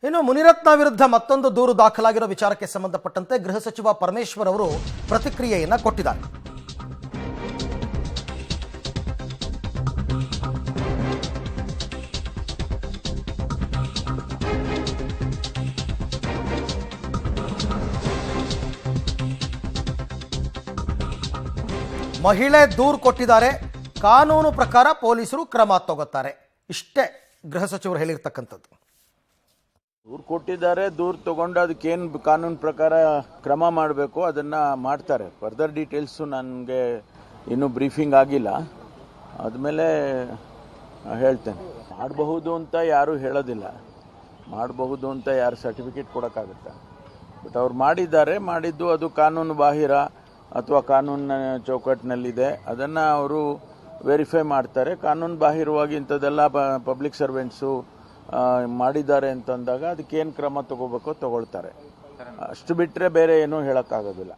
ಇನ್ನು ಮುನಿರತ್ನ ವಿರುದ್ಧ ಮತ್ತೊಂದು ದೂರು ದಾಖಲಾಗಿರೋ ವಿಚಾರಕ್ಕೆ ಸಂಬಂಧಪಟ್ಟಂತೆ ಗೃಹ ಸಚಿವ ಪರಮೇಶ್ವರ್ ಅವರು ಪ್ರತಿಕ್ರಿಯೆಯನ್ನು ಕೊಟ್ಟಿದ್ದಾರೆ. ಮಹಿಳೆ ದೂರು ಕೊಟ್ಟಿದ್ದಾರೆ, ಕಾನೂನು ಪ್ರಕಾರ ಪೊಲೀಸರು ಕ್ರಮ ತಗೋತಾರೆ. ಇಷ್ಟೇ ಗೃಹ ಸಚಿವರು ಹೇಳಿರ್ತಕ್ಕಂಥದ್ದು. ದೂರು ಕೊಟ್ಟಿದ್ದಾರೆ, ದೂರು ತಗೊಂಡು ಅದಕ್ಕೇನು ಕಾನೂನು ಪ್ರಕಾರ ಕ್ರಮ ಮಾಡಬೇಕು ಅದನ್ನು ಮಾಡ್ತಾರೆ. ಫರ್ದರ್ ಡೀಟೇಲ್ಸು ನನಗೆ ಇನ್ನೂ ಬ್ರೀಫಿಂಗ್ ಆಗಿಲ್ಲ, ಆದಮೇಲೆ ಹೇಳ್ತೇನೆ. ಮಾಡಬಹುದು ಅಂತ ಯಾರೂ ಹೇಳೋದಿಲ್ಲ, ಮಾಡಬಹುದು ಅಂತ ಯಾರು ಸರ್ಟಿಫಿಕೇಟ್ ಕೊಡೋಕ್ಕಾಗುತ್ತೆ. ಬಟ್ ಅವ್ರು ಮಾಡಿದ್ದು ಅದು ಕಾನೂನು ಬಾಹಿರ ಅಥವಾ ಕಾನೂನಿನ ಚೌಕಟ್ಟಿನಲ್ಲಿದೆ, ಅದನ್ನು ಅವರು ವೆರಿಫೈ ಮಾಡ್ತಾರೆ. ಕಾನೂನು ಬಾಹಿರವಾಗಿ ಇಂಥದ್ದೆಲ್ಲ ಪಬ್ಲಿಕ್ ಸರ್ವೆಂಟ್ಸು ಮಾಡಿದ್ದಾರೆ ಅಂತಂದಾಗ ಅದಕ್ಕೇನು ಕ್ರಮ ತಗೋಬೇಕೋ ತಗೊಳ್ತಾರೆ. ಅಷ್ಟು ಬಿಟ್ಟರೆ ಬೇರೆ ಏನೂ ಹೇಳೋಕ್ಕಾಗೋದಿಲ್ಲ.